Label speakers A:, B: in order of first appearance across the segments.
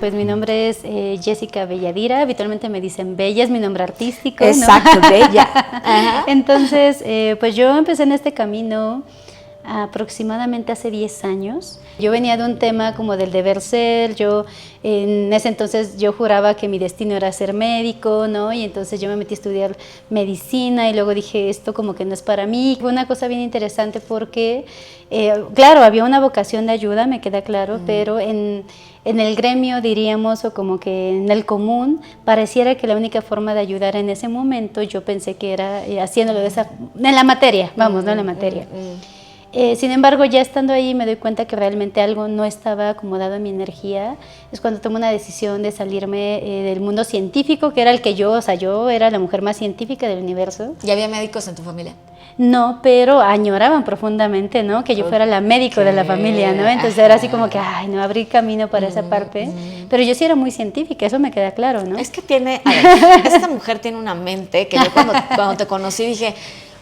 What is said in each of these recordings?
A: Pues mi nombre es Jessica Belladira, habitualmente me dicen Bella, es mi nombre artístico,
B: Exacto,
A: ¿no?
B: Bella. Ajá.
A: Entonces, pues yo empecé en este camino aproximadamente hace 10 años. Yo venía de un tema como del deber ser, yo en ese entonces yo juraba que mi destino era ser médico, ¿no? Y entonces yo me metí a estudiar medicina y luego dije, esto como que no es para mí. Fue una cosa bien interesante porque, claro, había una vocación de ayuda, me queda claro, pero en el gremio, diríamos, o como que en el común, pareciera que la única forma de ayudar en ese momento, yo pensé que era haciéndolo en la materia, vamos, no en la materia. Sin embargo, ya estando ahí me doy cuenta que realmente algo no estaba acomodado en mi energía. Es cuando tomo una decisión de salirme del mundo científico, que era el que yo era la mujer más científica del universo.
B: ¿Y había médicos en tu familia?
A: No, pero añoraban profundamente, ¿no? Que yo fuera la médico de la familia, ¿no? Entonces era así como que, ay, no, abrí camino para esa parte. Pero yo sí era muy científica, eso me queda claro, ¿no?
B: Es que esta mujer tiene una mente que yo cuando te conocí dije,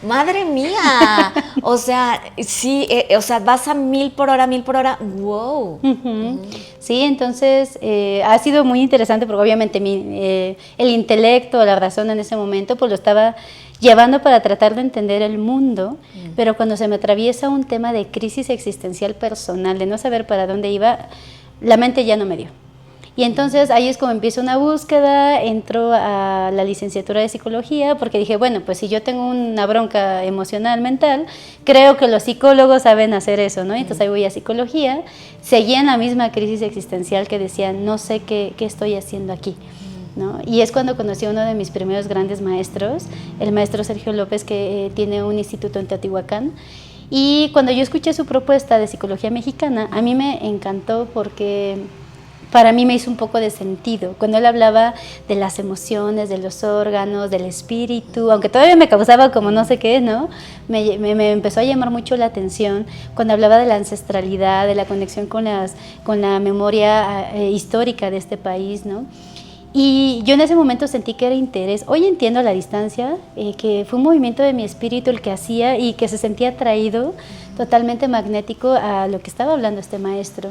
B: madre mía, o sea, sí, o sea, vas a 1000 por hora, wow.
A: Sí, entonces ha sido muy interesante porque obviamente el intelecto, la razón en ese momento, pues lo estaba llevando para tratar de entender el mundo, pero cuando se me atraviesa un tema de crisis existencial personal, de no saber para dónde iba, la mente ya no me dio. Y entonces ahí es como empiezo una búsqueda, entro a la licenciatura de psicología, porque dije, bueno, pues si yo tengo una bronca emocional, mental, creo que los psicólogos saben hacer eso, ¿no? Entonces ahí voy a psicología, seguía en la misma crisis existencial que decía, no sé qué estoy haciendo aquí, ¿no? Y es cuando conocí a uno de mis primeros grandes maestros, el maestro Sergio López, que tiene un instituto en Teotihuacán. Y cuando yo escuché su propuesta de psicología mexicana, a mí me encantó porque para mí me hizo un poco de sentido. Cuando él hablaba de las emociones, de los órganos, del espíritu, aunque todavía me causaba como no sé qué, ¿no? Me empezó a llamar mucho la atención cuando hablaba de la ancestralidad, de la conexión con la memoria histórica de este país, ¿no? Y yo en ese momento sentí que era interés. Hoy entiendo a la distancia, que fue un movimiento de mi espíritu el que hacía y que se sentía atraído, totalmente magnético a lo que estaba hablando este maestro.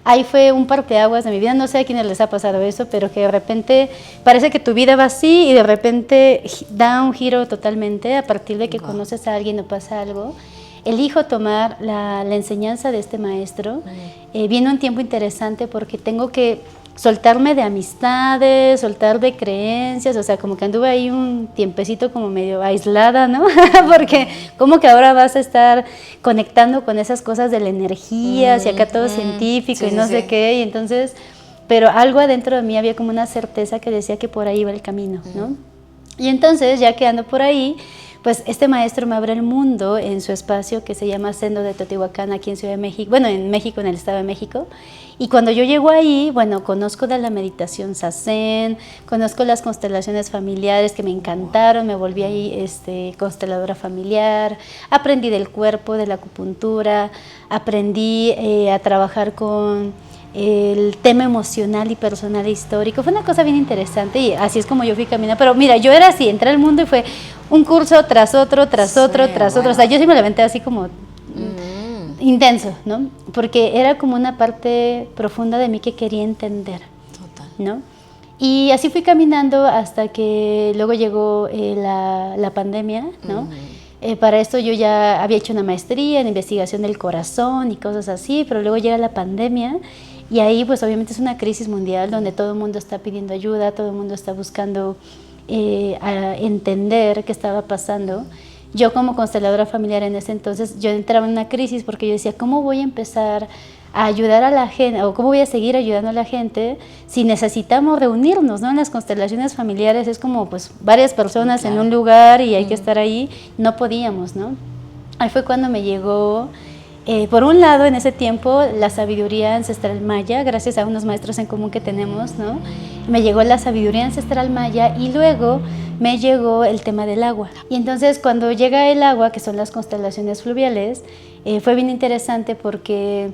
A: Ahí fue un parteaguas de mi vida, no sé a quiénes les ha pasado eso, pero que de repente parece que tu vida va así y de repente da un giro totalmente a partir de que conoces a alguien o pasa algo. Elijo tomar la enseñanza de este maestro. Viene un tiempo interesante porque tengo que soltarme de amistades, soltar de creencias, o sea, como que anduve ahí un tiempecito como medio aislada, ¿no? Porque como que ahora vas a estar conectando con esas cosas de la energía, y acá todo científico y no sé qué, y entonces, pero algo adentro de mí había como una certeza que decía que por ahí iba el camino, ¿no? Y entonces, ya que ando por ahí, pues este maestro me abre el mundo en su espacio que se llama Sendo de Teotihuacán, aquí en Ciudad de México, bueno, en México, en el Estado de México. Y cuando yo llego ahí, bueno, conozco de la meditación Zazen, conozco las constelaciones familiares que me encantaron, me volví ahí consteladora familiar, aprendí del cuerpo, de la acupuntura, aprendí a trabajar con el tema emocional y personal e histórico. Fue una cosa bien interesante y así es como yo fui caminando. Pero mira, yo era así, entré al mundo y fue un curso tras otro, tras otro, tras otro. O sea, yo sí me levanté así como intenso, ¿no? Porque era como una parte profunda de mí que quería entender.
B: Total.
A: ¿No? Y así fui caminando hasta que luego llegó la pandemia, ¿no? Para esto yo ya había hecho una maestría en investigación del corazón y cosas así, pero luego llega la pandemia y ahí pues obviamente es una crisis mundial donde todo el mundo está pidiendo ayuda, todo el mundo está buscando a entender qué estaba pasando. Yo como consteladora familiar en ese entonces, yo entraba en una crisis porque yo decía, ¿cómo voy a empezar a ayudar a la gente, o cómo voy a seguir ayudando a la gente si necesitamos reunirnos, ¿no? En las constelaciones familiares es como pues varias personas en un lugar y hay que estar ahí, no podíamos, ¿no? Ahí fue cuando me llegó, por un lado en ese tiempo, la sabiduría ancestral maya, gracias a unos maestros en común que tenemos, ¿no? Me llegó la sabiduría ancestral maya y luego me llegó el tema del agua. Y entonces cuando llega el agua, que son las constelaciones fluviales, fue bien interesante porque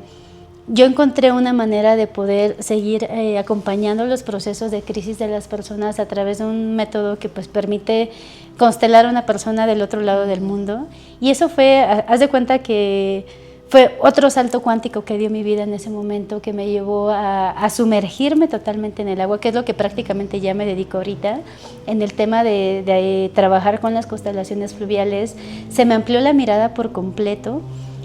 A: yo encontré una manera de poder seguir acompañando los procesos de crisis de las personas a través de un método que pues permite constelar a una persona del otro lado del mundo. Y eso fue, haz de cuenta que fue otro salto cuántico que dio mi vida en ese momento, que me llevó a sumergirme totalmente en el agua, que es lo que prácticamente ya me dedico ahorita. En el tema de trabajar con las constelaciones fluviales, se me amplió la mirada por completo,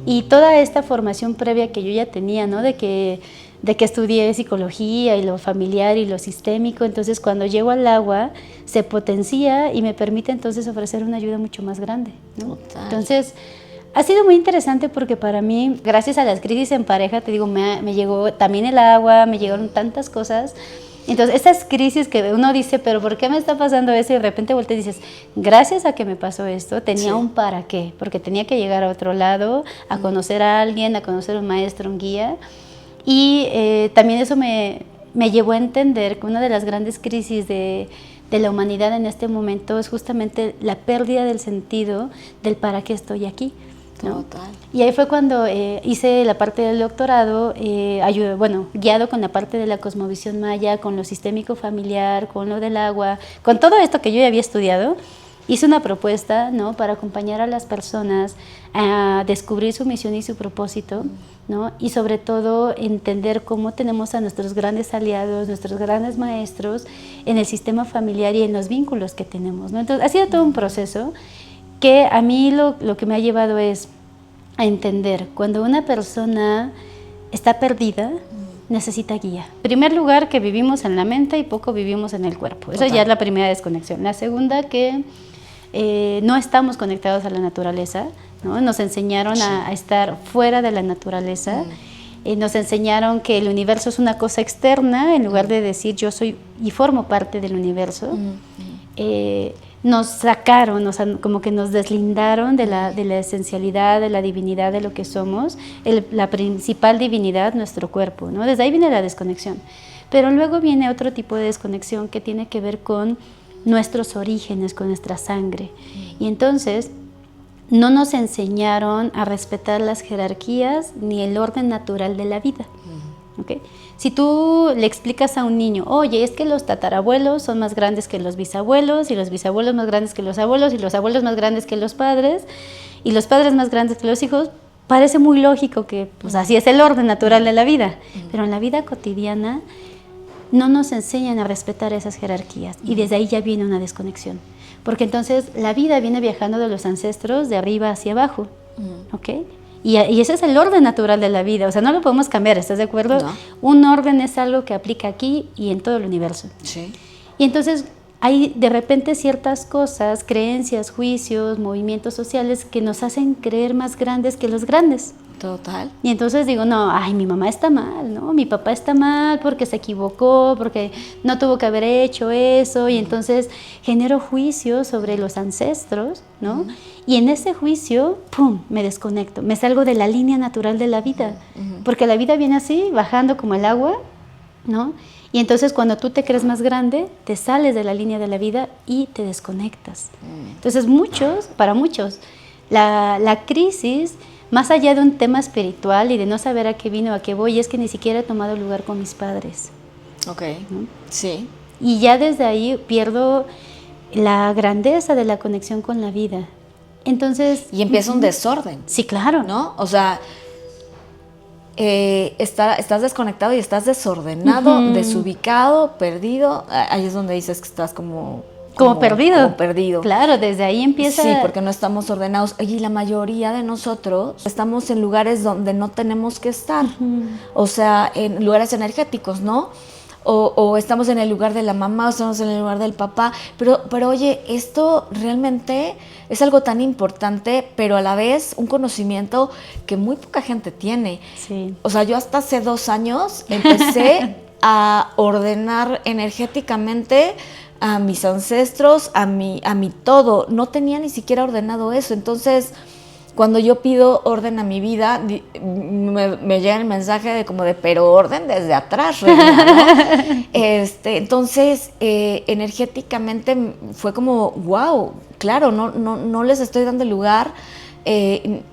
A: y toda esta formación previa que yo ya tenía, ¿no? De que estudié psicología y lo familiar y lo sistémico, entonces cuando llego al agua se potencia y me permite entonces ofrecer una ayuda mucho más grande, ¿no?
B: Total.
A: Entonces ha sido muy interesante porque para mí, gracias a las crisis en pareja, te digo, me llegó también el agua, me llegaron tantas cosas. Entonces, esas crisis que uno dice, pero ¿por qué me está pasando eso? Y de repente volteas y dices, gracias a que me pasó esto, tenía un para qué, porque tenía que llegar a otro lado, a conocer a alguien, a conocer a un maestro, un guía. Y también eso me llevó a entender que una de las grandes crisis de la humanidad en este momento es justamente la pérdida del sentido del para qué estoy aquí, ¿no?
B: Total.
A: Y ahí fue cuando hice la parte del doctorado, guiado con la parte de la cosmovisión maya, con lo sistémico familiar, con lo del agua, con todo esto que yo ya había estudiado. Hice una propuesta, ¿no?, para acompañar a las personas a descubrir su misión y su propósito, ¿no? Y sobre todo entender cómo tenemos a nuestros grandes aliados, nuestros grandes maestros en el sistema familiar y en los vínculos que tenemos, ¿no? Entonces ha sido todo un proceso que a mí lo que me ha llevado es a entender cuando una persona está perdida, necesita guía. En primer lugar, que vivimos en la mente y poco vivimos en el cuerpo. Eso ya es la primera desconexión. La segunda, que no estamos conectados a la naturaleza, ¿no? Nos enseñaron a estar fuera de la naturaleza. Nos enseñaron que el universo es una cosa externa, en lugar de decir yo soy y formo parte del universo. Nos sacaron, como que nos deslindaron de la esencialidad, de la divinidad, de lo que somos, la principal divinidad, nuestro cuerpo, ¿no? Desde ahí viene la desconexión. Pero luego viene otro tipo de desconexión que tiene que ver con nuestros orígenes, con nuestra sangre. Y entonces no nos enseñaron a respetar las jerarquías ni el orden natural de la vida. ¿Okay? Si tú le explicas a un niño, oye, es que los tatarabuelos son más grandes que los bisabuelos, y los bisabuelos más grandes que los abuelos, y los abuelos más grandes que los padres, y los padres más grandes que los hijos, parece muy lógico que pues así es el orden natural de la vida. Pero en la vida cotidiana no nos enseñan a respetar esas jerarquías, y desde ahí ya viene una desconexión. Porque entonces la vida viene viajando de los ancestros de arriba hacia abajo, ¿ok? Y ese es el orden natural de la vida, o sea, no lo podemos cambiar, ¿estás de acuerdo?
B: No.
A: Un orden es algo que aplica aquí y en todo el universo.
B: Sí.
A: Y entonces hay de repente ciertas cosas, creencias, juicios, movimientos sociales que nos hacen creer más grandes que los grandes.
B: Total.
A: Y entonces digo, no, ay, mi mamá está mal, ¿no? Mi papá está mal porque se equivocó, porque no tuvo que haber hecho eso, y entonces genero juicios sobre los ancestros, ¿no? Y en ese juicio, ¡pum!, me desconecto, me salgo de la línea natural de la vida, porque la vida viene así, bajando como el agua, ¿no? Y entonces cuando tú te crees más grande, te sales de la línea de la vida y te desconectas. Entonces para muchos, la crisis, más allá de un tema espiritual y de no saber a qué vino, a qué voy, es que ni siquiera he tomado lugar con mis padres.
B: Ok,
A: ¿no?
B: sí.
A: Y ya desde ahí pierdo la grandeza de la conexión con la vida. Entonces...
B: Y empieza un desorden.
A: Sí, claro.
B: ¿No? O sea, estás desconectado y estás desordenado, desubicado, perdido. Ahí es donde dices que estás como perdido. Como perdido.
A: Claro, desde ahí empieza...
B: Sí, porque no estamos ordenados. Y la mayoría de nosotros estamos en lugares donde no tenemos que estar. O sea, en lugares energéticos, ¿no? O estamos en el lugar de la mamá, o estamos en el lugar del papá. Pero oye, esto realmente es algo tan importante, pero a la vez un conocimiento que muy poca gente tiene.
A: Sí.
B: O sea, yo hasta hace 2 años empecé a ordenar energéticamente a mis ancestros, a mi todo. No tenía ni siquiera ordenado eso. Entonces, cuando yo pido orden a mi vida, me llega el mensaje pero orden desde atrás, reina, ¿no? Entonces, energéticamente fue como, wow, claro, no les estoy dando lugar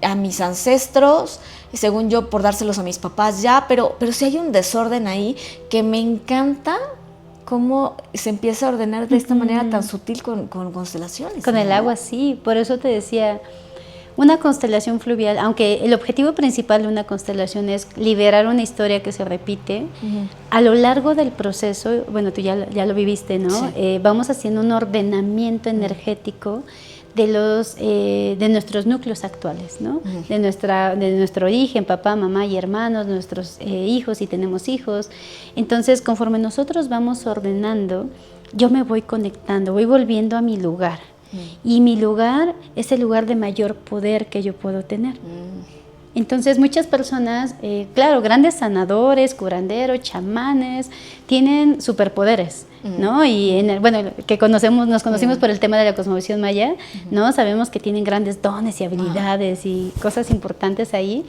B: a mis ancestros, según yo, por dárselos a mis papás ya, pero sí hay un desorden ahí que me encanta. Cómo se empieza a ordenar de esta manera tan sutil con constelaciones.
A: Con
B: ¿no?
A: el agua, sí. Por eso te decía, Una constelación fluvial, aunque el objetivo principal de una constelación es liberar una historia que se repite, a lo largo del proceso, bueno, tú ya lo viviste, ¿no? Sí. Vamos haciendo un ordenamiento energético de nuestros núcleos actuales, ¿no? De nuestro origen, papá, mamá y hermanos, nuestros hijos, si tenemos hijos. Entonces, conforme nosotros vamos ordenando, yo me voy conectando, voy volviendo a mi lugar. Y mi lugar es el lugar de mayor poder que yo puedo tener. Entonces muchas personas, claro, grandes sanadores, curanderos, chamanes, tienen superpoderes, ¿no? Y que nos conocimos por el tema de la cosmovisión maya, ¿no? Sabemos que tienen grandes dones y habilidades y cosas importantes ahí,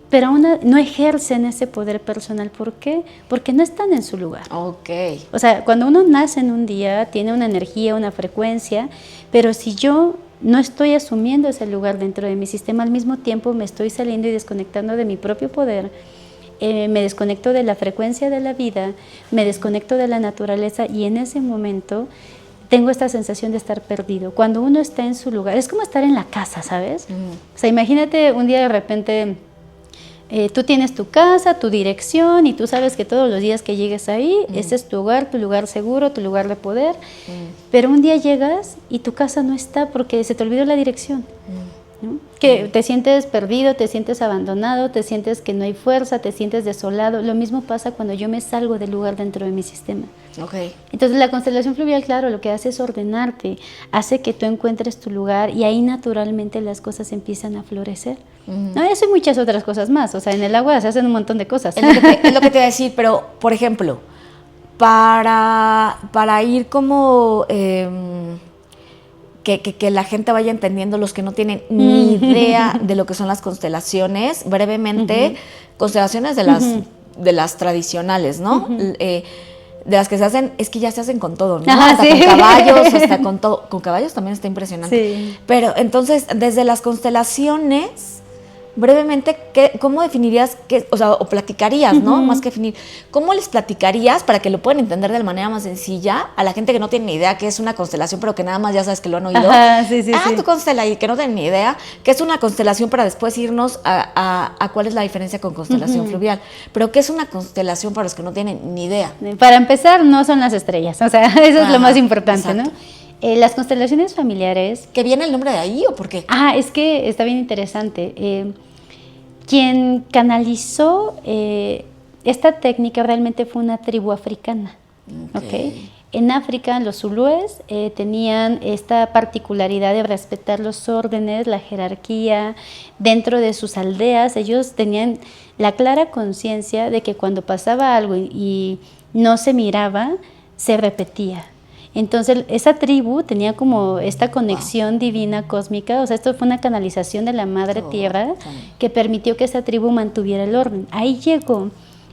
A: pero aún no ejercen ese poder personal. ¿Por qué? Porque no están en su lugar.
B: Okay.
A: O sea, cuando uno nace en un día, tiene una energía, una frecuencia, pero si yo no estoy asumiendo ese lugar dentro de mi sistema, al mismo tiempo me estoy saliendo y desconectando de mi propio poder, me desconecto de la frecuencia de la vida, me desconecto de la naturaleza, y en ese momento tengo esta sensación de estar perdido. Cuando uno está en su lugar, es como estar en la casa, ¿sabes? O sea, imagínate un día de repente, tú tienes tu casa, tu dirección, y tú sabes que todos los días que llegues ahí, ese es tu lugar seguro, tu lugar de poder, pero un día llegas y tu casa no está porque se te olvidó la dirección, ¿no? Que te sientes perdido, te sientes abandonado, te sientes que no hay fuerza, te sientes desolado. Lo mismo pasa cuando yo me salgo del lugar dentro de mi sistema.
B: Okay.
A: Entonces la constelación fluvial, claro, lo que hace es ordenarte, hace que tú encuentres tu lugar, y ahí naturalmente las cosas empiezan a florecer. No, eso y muchas otras cosas más. O sea, en el agua se hacen un montón de cosas.
B: Es lo que te iba a decir, pero, por ejemplo, para ir como que la gente vaya entendiendo, los que no tienen ni idea de lo que son las constelaciones, brevemente, constelaciones de las tradicionales, ¿no? De las que se hacen, es que ya se hacen con todo, ¿no? Hasta sí, con caballos, hasta con todo. Con caballos también está impresionante. Sí. Pero entonces, desde las constelaciones, brevemente, ¿cómo definirías, o platicarías, ¿no? Más que definir, ¿cómo les platicarías para que lo puedan entender de la manera más sencilla a la gente que no tiene ni idea qué es una constelación, pero que nada más ya sabes que lo han oído?
A: Sí.
B: Tu constela, y que no tienen ni idea qué es una constelación, para después irnos a cuál es la diferencia con constelación fluvial. Pero ¿qué es una constelación para los que no tienen ni idea?
A: Para empezar, no son las estrellas, o sea, eso es lo más importante, exacto, ¿no? Las constelaciones familiares...
B: ¿Que viene el nombre de ahí o por qué?
A: Es que está bien interesante. Quien canalizó esta técnica realmente fue una tribu africana. Okay. En África, los zulúes tenían esta particularidad de respetar los órdenes, la jerarquía dentro de sus aldeas. Ellos tenían la clara conciencia de que cuando pasaba algo y no se miraba, se repetía. Entonces, esa tribu tenía como esta conexión divina cósmica, o sea, esto fue una canalización de la Madre Tierra que permitió que esa tribu mantuviera el orden. Ahí llegó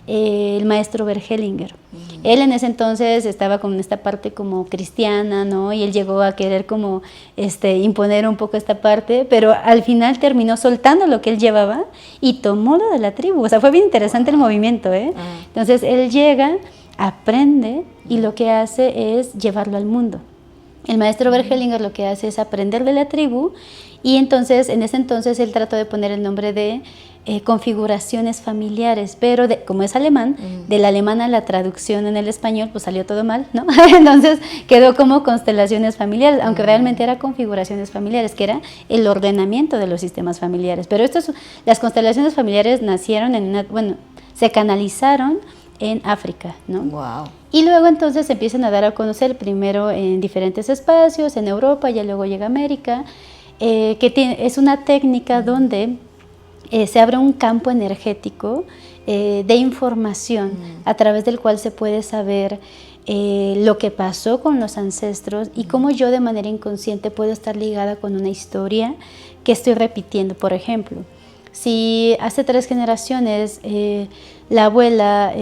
A: el maestro Bergelinger. Él en ese entonces estaba con esta parte como cristiana, ¿no? Y él llegó a querer como imponer un poco esta parte, pero al final terminó soltando lo que él llevaba y tomó lo de la tribu. O sea, fue bien interesante el movimiento, ¿eh? Entonces, él llega, aprende, y lo que hace es llevarlo al mundo. El maestro Bergelinger lo que hace es aprender de la tribu, y entonces, en ese entonces, él trató de poner el nombre de configuraciones familiares, pero como es alemán, del alemán a la traducción en el español, pues salió todo mal, ¿no? Entonces quedó como constelaciones familiares, aunque realmente era configuraciones familiares, que era el ordenamiento de los sistemas familiares. Pero las constelaciones familiares nacieron se canalizaron en África, ¿no?
B: Wow.
A: Y luego entonces se empiezan a dar a conocer primero en diferentes espacios, en Europa, y luego llega a América, es una técnica donde se abre un campo energético de información a través del cual se puede saber lo que pasó con los ancestros y cómo yo de manera inconsciente puedo estar ligada con una historia que estoy repitiendo. Por ejemplo, si hace 3 generaciones la abuela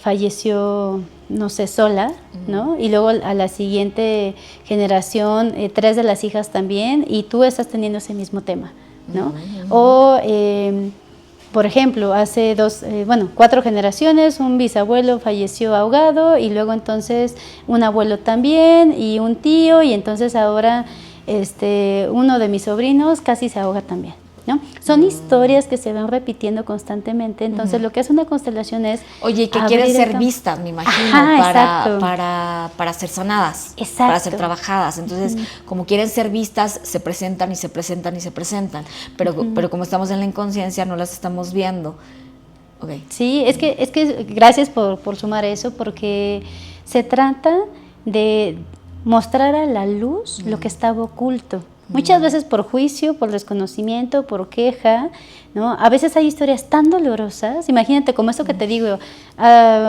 A: falleció, no sé, sola, ¿no? Y luego a la siguiente generación 3 de las hijas también, y tú estás teniendo ese mismo tema, ¿no? O, por ejemplo, hace 4 generaciones, un bisabuelo falleció ahogado, y luego entonces un abuelo también, y un tío, y entonces ahora uno de mis sobrinos casi se ahoga también, ¿no? Son historias que se van repitiendo constantemente, entonces lo que hace una constelación es...
B: Oye, que quieren ser vistas, me imagino, para ser sanadas,
A: exacto,
B: para ser trabajadas. Entonces, como quieren ser vistas, se presentan y se presentan y se presentan, pero como estamos en la inconsciencia, no las estamos viendo. Okay.
A: Sí, es que gracias por sumar eso, porque se trata de mostrar a la luz lo que estaba oculto. Muchas veces por juicio, por desconocimiento, por queja, ¿no? A veces hay historias tan dolorosas, imagínate como esto que te digo,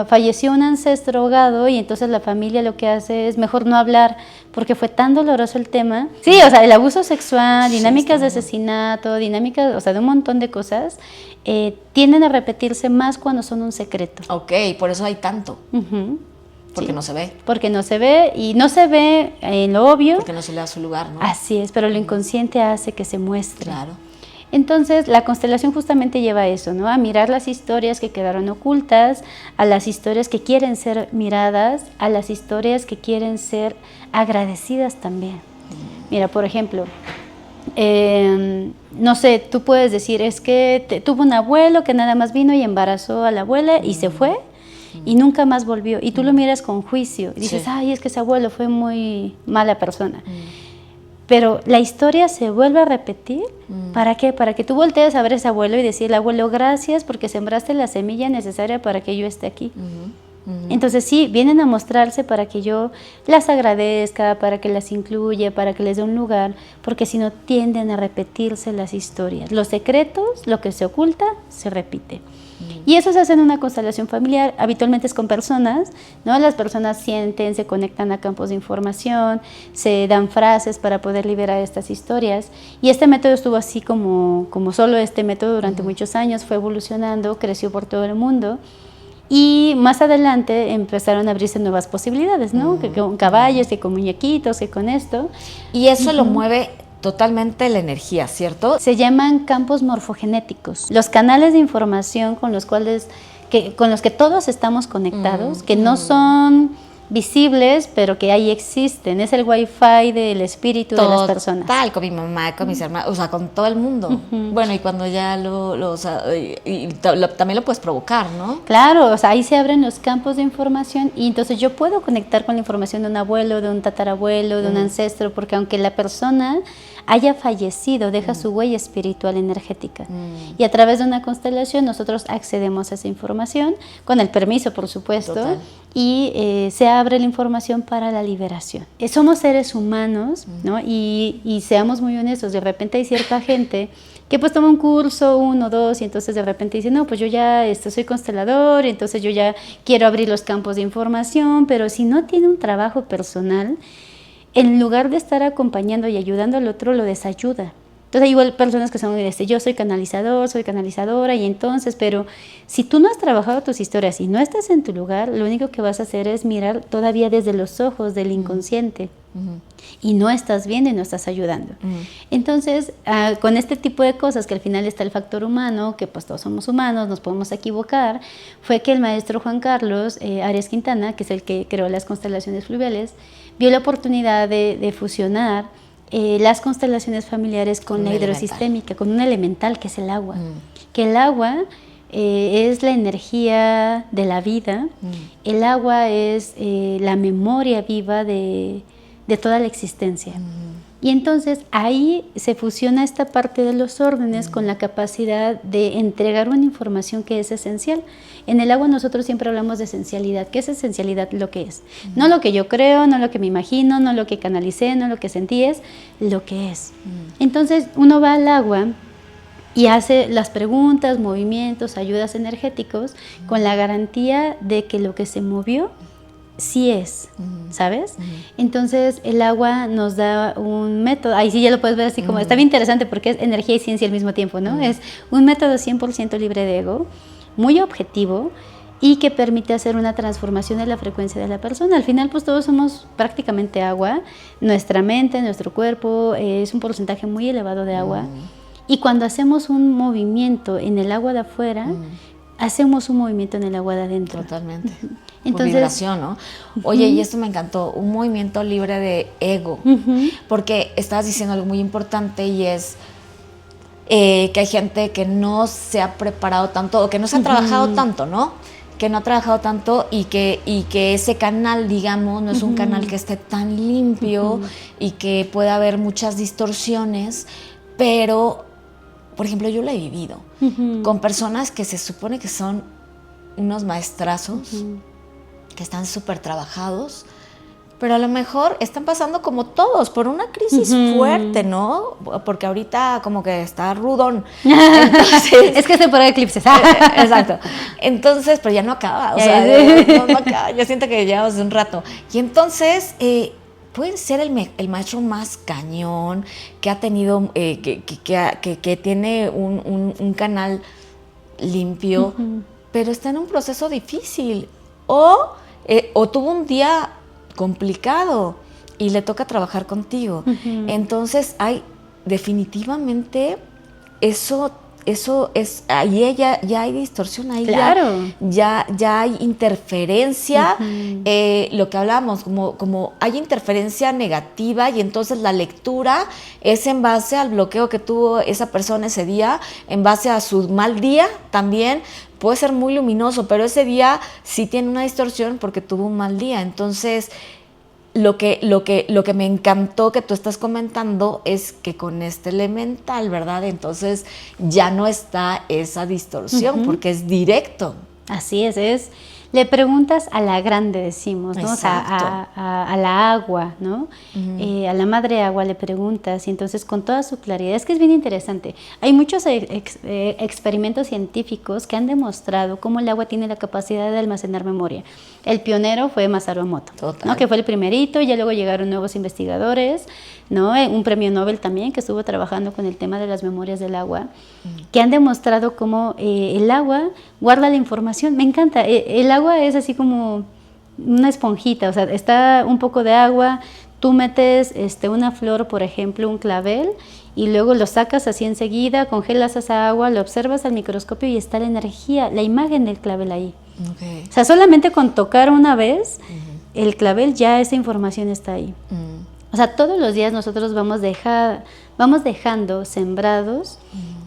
A: falleció un ancestro ahogado y entonces la familia lo que hace es mejor no hablar porque fue tan doloroso el tema. Sí, o sea, el abuso sexual, dinámicas de asesinato, dinámicas, o sea, de un montón de cosas, tienden a repetirse más cuando son un secreto.
B: Ok, por eso hay tanto. Porque no se ve.
A: Porque no se ve, y no se ve en lo obvio.
B: Porque no se le da su lugar, ¿no?
A: Así es, pero lo inconsciente hace que se muestre.
B: Claro.
A: Entonces, la constelación justamente lleva a eso, ¿no? A mirar las historias que quedaron ocultas, a las historias que quieren ser miradas, a las historias que quieren ser agradecidas también. Mira, por ejemplo, no sé, tú puedes decir, es que tuvo un abuelo que nada más vino y embarazó a la abuela y se fue y nunca más volvió. Y tú lo miras con juicio y dices, ay, es que ese abuelo fue muy mala persona. Pero la historia se vuelve a repetir. ¿Para qué? Para que tú voltees a ver a ese abuelo y decirle, abuelo, gracias porque sembraste la semilla necesaria para que yo esté aquí. Entonces sí, vienen a mostrarse para que yo las agradezca, para que las incluya, para que les dé un lugar, porque si no tienden a repetirse las historias. Los secretos, lo que se oculta, se repite. Y eso se hace en una constelación familiar, habitualmente es con personas, ¿no? Las personas sienten, se conectan a campos de información, se dan frases para poder liberar estas historias. Y este método estuvo así como solo este método durante muchos años, fue evolucionando, creció por todo el mundo. Y más adelante empezaron a abrirse nuevas posibilidades, ¿no? Que con caballos, que con muñequitos, que con esto.
B: Y eso lo mueve totalmente la energía, ¿cierto?
A: Se llaman campos morfogenéticos. Los canales de información con los que todos estamos conectados, que no son visibles, pero que ahí existen. Es el wifi del espíritu de las personas.
B: Total, con mi mamá, con mis hermanos, o sea, con todo el mundo. Bueno, y cuando ya también lo puedes provocar, ¿no?
A: Claro, o sea, ahí se abren los campos de información y entonces yo puedo conectar con la información de un abuelo, de un tatarabuelo, de un ancestro, porque aunque la persona haya fallecido, deja su huella espiritual energética. Y a través de una constelación nosotros accedemos a esa información, con el permiso, por supuesto. Total. Y se abre la información para la liberación. Somos seres humanos, ¿no? Y seamos muy honestos, de repente hay cierta gente que pues toma un curso, 1, 2, y entonces de repente dice, no, pues yo ya soy constelador, y entonces yo ya quiero abrir los campos de información, pero si no tiene un trabajo personal, en lugar de estar acompañando y ayudando al otro, lo desayuda. Entonces hay igual personas que son, yo soy canalizador, soy canalizadora, y entonces, pero si tú no has trabajado tus historias y no estás en tu lugar, lo único que vas a hacer es mirar todavía desde los ojos del inconsciente. Y no estás viendo y no estás ayudando. Entonces, con este tipo de cosas, que al final está el factor humano, que pues todos somos humanos, nos podemos equivocar, fue que el maestro Juan Carlos Arias Quintana, que es el que creó las constelaciones fluviales, vio la oportunidad de fusionar las constelaciones familiares con la hidrosistémica, con un elemental que es el agua. Que el agua es la energía de la vida, el agua es la memoria viva de toda la existencia. Y entonces ahí se fusiona esta parte de los órdenes con la capacidad de entregar una información que es esencial. En el agua nosotros siempre hablamos de esencialidad. ¿Qué es esencialidad? Lo que es. No lo que yo creo, no lo que me imagino, no lo que canalicé, no lo que sentí, es lo que es. Entonces uno va al agua y hace las preguntas, movimientos, ayudas energéticos con la garantía de que lo que se movió sí es, ¿sabes? Entonces el agua nos da un método, ahí sí ya lo puedes ver así como, está bien interesante porque es energía y ciencia al mismo tiempo, ¿no? Es un método 100% libre de ego, muy objetivo y que permite hacer una transformación de la frecuencia de la persona. Al final pues todos somos prácticamente agua, nuestra mente, nuestro cuerpo es un porcentaje muy elevado de agua y cuando hacemos un movimiento en el agua de afuera, hacemos un movimiento en el agua de adentro.
B: Totalmente.
A: Entonces,
B: vibración, ¿no? Oye, y esto me encantó, un movimiento libre de ego, porque estabas diciendo algo muy importante y es que hay gente que no se ha preparado tanto o que no se ha trabajado tanto, ¿no? Que no ha trabajado tanto y que ese canal, digamos, no es un canal que esté tan limpio y que pueda haber muchas distorsiones, pero, por ejemplo, yo lo he vivido con personas que se supone que son unos maestrazos, que están súper trabajados, pero a lo mejor están pasando como todos por una crisis fuerte, ¿no? Porque ahorita como que está rudón. Entonces,
A: es que es temporada de eclipses.
B: Exacto. Entonces, pero ya no acaba, o sea, no acaba. Yo siento que ya hace un rato. Y entonces, puede ser el maestro más cañón que ha tenido, que tiene un canal limpio, pero está en un proceso difícil. O tuvo un día complicado y le toca trabajar contigo. Entonces hay definitivamente eso es, ahí ya hay distorsión, ahí
A: claro.
B: ya hay interferencia, lo que hablábamos, como hay interferencia negativa y entonces la lectura es en base al bloqueo que tuvo esa persona ese día, en base a su mal día también. Puede ser muy luminoso, pero ese día sí tiene una distorsión porque tuvo un mal día. Entonces, lo que me encantó que tú estás comentando es que con este elemental, ¿verdad? Entonces ya no está esa distorsión porque es directo.
A: Así es. Le preguntas a la grande, decimos, ¿no? O sea, a la agua, ¿no? A la madre agua le preguntas y entonces con toda su claridad. Es que es bien interesante. Hay muchos experimentos científicos que han demostrado cómo el agua tiene la capacidad de almacenar memoria. El pionero fue Masaru Emoto, ¿no? Que fue el primerito, y ya luego llegaron nuevos investigadores, ¿no? Un premio Nobel también que estuvo trabajando con el tema de las memorias del agua, que han demostrado cómo el agua guarda la información. Me encanta, el agua es así como una esponjita, o sea, está un poco de agua, tú metes una flor, por ejemplo, un clavel, y luego lo sacas así enseguida, congelas esa agua, lo observas al microscopio y está la energía, la imagen del clavel ahí. Okay. O sea, solamente con tocar una vez el clavel ya esa información está ahí. O sea, todos los días nosotros vamos dejando sembrados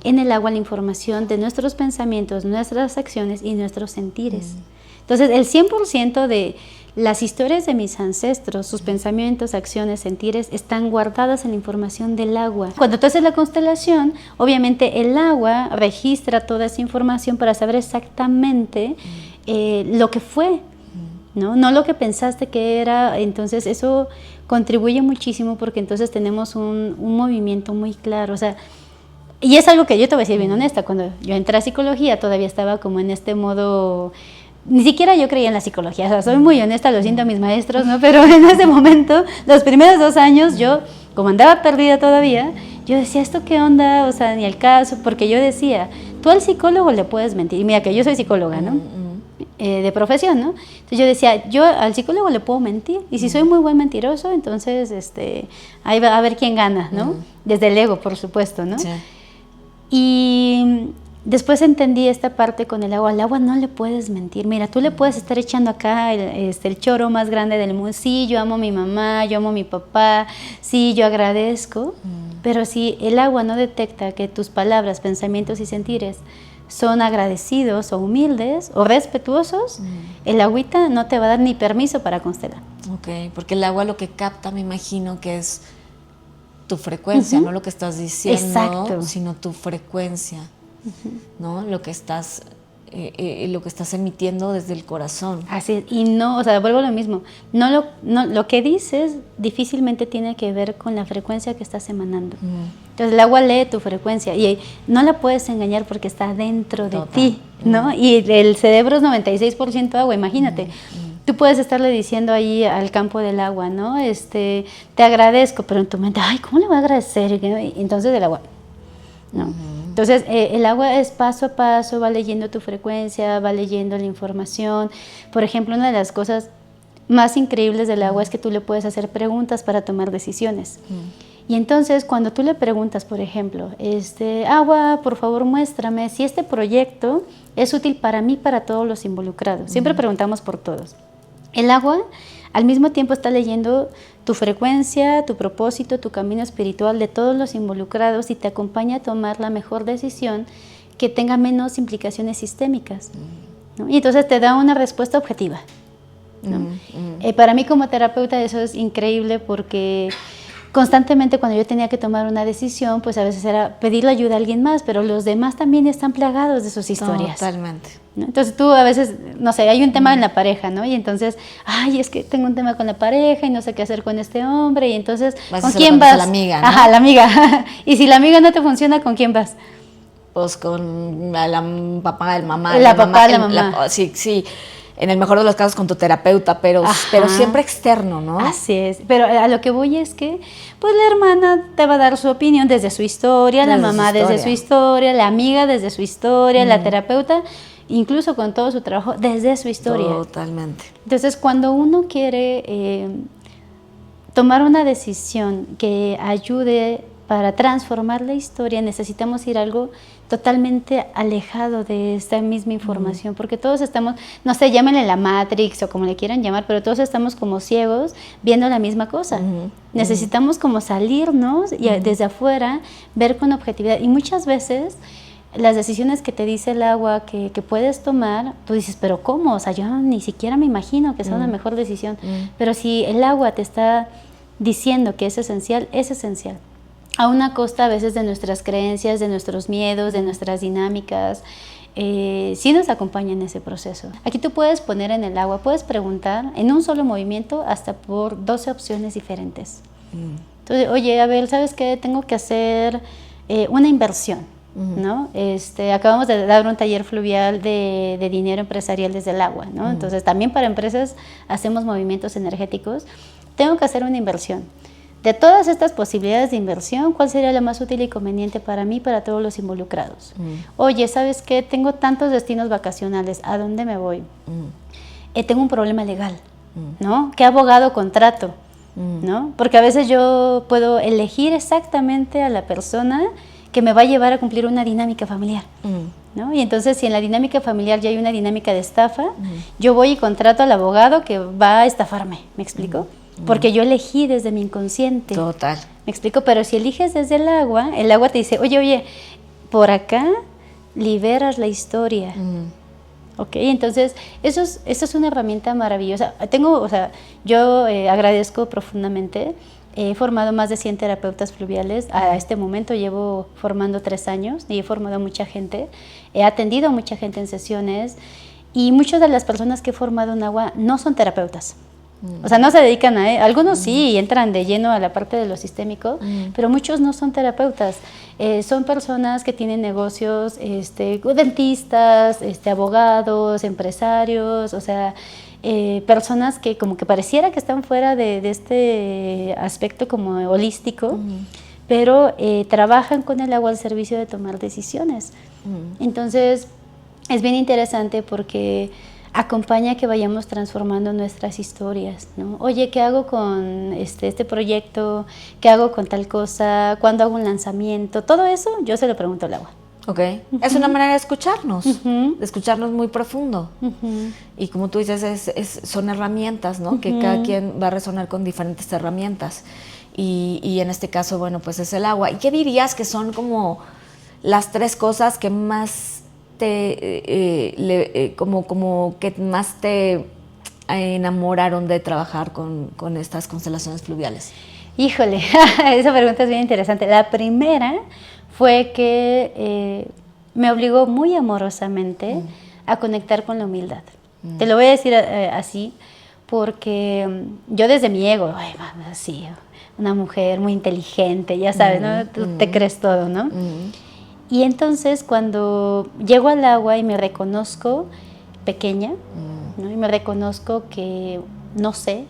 A: en el agua la información de nuestros pensamientos, nuestras acciones y nuestros sentires. Entonces, el 100% de las historias de mis ancestros, sus pensamientos, acciones, sentires, están guardadas en la información del agua. Cuando tú haces la constelación, obviamente el agua registra toda esa información para saber exactamente lo que fue, ¿no? No lo que pensaste que era. Entonces eso contribuye muchísimo porque entonces tenemos un movimiento muy claro. O sea, y es algo que yo te voy a decir bien honesta, cuando yo entré a psicología todavía estaba como en este modo, ni siquiera yo creía en la psicología, o sea, soy muy honesta, lo siento a mis maestros, ¿no? Pero en ese momento, los primeros 2 años, yo, como andaba perdida todavía, yo decía, ¿esto qué onda? O sea, ni el caso, porque yo decía, tú al psicólogo le puedes mentir, y mira que yo soy psicóloga, ¿no? De profesión, ¿no? Entonces yo decía, yo al psicólogo le puedo mentir, y si soy muy buen mentiroso, entonces ahí va a ver quién gana, ¿no? Desde el ego, por supuesto, ¿no? Sí. Y después entendí esta parte con el agua. Al agua no le puedes mentir. Mira, tú le puedes estar echando acá el choro más grande del mundo. Sí, yo amo a mi mamá, yo amo a mi papá, sí, yo agradezco. Pero si el agua no detecta que tus palabras, pensamientos y sentires son agradecidos o humildes o respetuosos, el agüita no te va a dar ni permiso para constelar.
B: Ok, porque el agua lo que capta, me imagino que es tu frecuencia, no lo que estás diciendo, exacto, sino tu frecuencia, ¿no? Lo que estás emitiendo desde el corazón.
A: Así es, y no, o sea, vuelvo a lo mismo, lo que dices difícilmente tiene que ver con la frecuencia que estás emanando. Entonces el agua lee tu frecuencia y no la puedes engañar porque está dentro de ti, ¿no? Y el cerebro es 96% agua, imagínate. Tú puedes estarle diciendo ahí al campo del agua, ¿no? Te agradezco, pero en tu mente, ay, ¿cómo le voy a agradecer? Y entonces el agua, ¿no? Entonces el agua es paso a paso, va leyendo tu frecuencia, va leyendo la información. Por ejemplo, una de las cosas más increíbles del agua es que tú le puedes hacer preguntas para tomar decisiones. Y entonces cuando tú le preguntas, por ejemplo, agua, por favor muéstrame si este proyecto es útil para mí, para todos los involucrados. Siempre preguntamos por todos. El agua al mismo tiempo está leyendo tu frecuencia, tu propósito, tu camino espiritual de todos los involucrados y te acompaña a tomar la mejor decisión que tenga menos implicaciones sistémicas, ¿no? Y entonces te da una respuesta objetiva, ¿no? Para mí como terapeuta eso es increíble porque constantemente cuando yo tenía que tomar una decisión, pues a veces era pedirle ayuda a alguien más, pero los demás también están plagados de sus historias.
B: Totalmente.
A: ¿No? Entonces tú a veces, no sé, hay un tema en la pareja, ¿no? Y entonces, ay, es que tengo un tema con la pareja y no sé qué hacer con este hombre, y entonces, ¿con quién vas?
B: A la amiga, ¿no?
A: Ajá, la amiga. Y si la amiga no te funciona, ¿con quién vas?
B: Pues con la papá, el mamá.
A: La papá, la mamá.
B: Sí. En el mejor de los casos con tu terapeuta, pero siempre externo, ¿no?
A: Así es. Pero a lo que voy es que, pues la hermana te va a dar su opinión desde su historia, la mamá desde su historia, la amiga desde su historia, la terapeuta, incluso con todo su trabajo, desde su historia.
B: Totalmente.
A: Entonces, cuando uno quiere tomar una decisión que ayude para transformar la historia, necesitamos ir a algo totalmente alejado de esta misma información, porque todos estamos, no sé, llámenle la Matrix o como le quieran llamar, pero todos estamos como ciegos viendo la misma cosa. Necesitamos como salirnos y desde afuera ver con objetividad. Y muchas veces las decisiones que te dice el agua que puedes tomar, tú dices, pero ¿cómo? O sea, yo ni siquiera me imagino que sea una mejor decisión. Pero si el agua te está diciendo que es esencial, es esencial. A una costa a veces de nuestras creencias, de nuestros miedos, de nuestras dinámicas, sí nos acompaña en ese proceso. Aquí tú puedes poner en el agua, puedes preguntar en un solo movimiento hasta por 12 opciones diferentes. Entonces, oye, a ver, ¿sabes qué? Tengo que hacer una inversión, ¿no? Acabamos de dar un taller fluvial de dinero empresarial desde el agua, ¿no? Entonces, también para empresas hacemos movimientos energéticos. Tengo que hacer una inversión. De todas estas posibilidades de inversión, ¿cuál sería la más útil y conveniente para mí y para todos los involucrados? Oye, ¿sabes qué? Tengo tantos destinos vacacionales, ¿a dónde me voy? Tengo un problema legal, ¿no? ¿Qué abogado contrato? ¿No? Porque a veces yo puedo elegir exactamente a la persona que me va a llevar a cumplir una dinámica familiar, ¿no? Y entonces, si en la dinámica familiar ya hay una dinámica de estafa, yo voy y contrato al abogado que va a estafarme, ¿me explico? Porque yo elegí desde mi inconsciente.
B: Total.
A: ¿Me explico? Pero si eliges desde el agua te dice, oye, por acá liberas la historia. ¿Ok? Entonces, eso es una herramienta maravillosa. Yo agradezco profundamente. He formado más de 100 terapeutas fluviales. A este momento llevo formando 3 años y he formado a mucha gente. He atendido a mucha gente en sesiones y muchas de las personas que he formado en agua no son terapeutas. O sea, no se dedican a algunos sí entran de lleno a la parte de lo sistémico, pero muchos no son terapeutas. Son personas que tienen negocios, dentistas, abogados, empresarios, o sea, personas que como que pareciera que están fuera de este aspecto como holístico, pero trabajan con el agua al servicio de tomar decisiones. Entonces, es bien interesante porque acompaña a que vayamos transformando nuestras historias, ¿no? Oye, ¿qué hago con este proyecto? ¿Qué hago con tal cosa? ¿Cuándo hago un lanzamiento? Todo eso yo se lo pregunto al agua.
B: Ok. Es una manera de escucharnos, de escucharnos muy profundo. Y como tú dices, son herramientas, ¿no? Que cada quien va a resonar con diferentes herramientas. Y en este caso, bueno, pues es el agua. ¿Y qué dirías que son como las 3 cosas que más como que más te enamoraron de trabajar con estas constelaciones fluviales?
A: Híjole, esa pregunta es bien interesante. La primera fue que me obligó muy amorosamente a conectar con la humildad. Te lo voy a decir así, porque yo desde mi ego, sí, una mujer muy inteligente, ya sabes, ¿no? Tú te crees todo, ¿no? Y entonces cuando llego al agua y me reconozco pequeña, ¿no? Y me reconozco que no sé.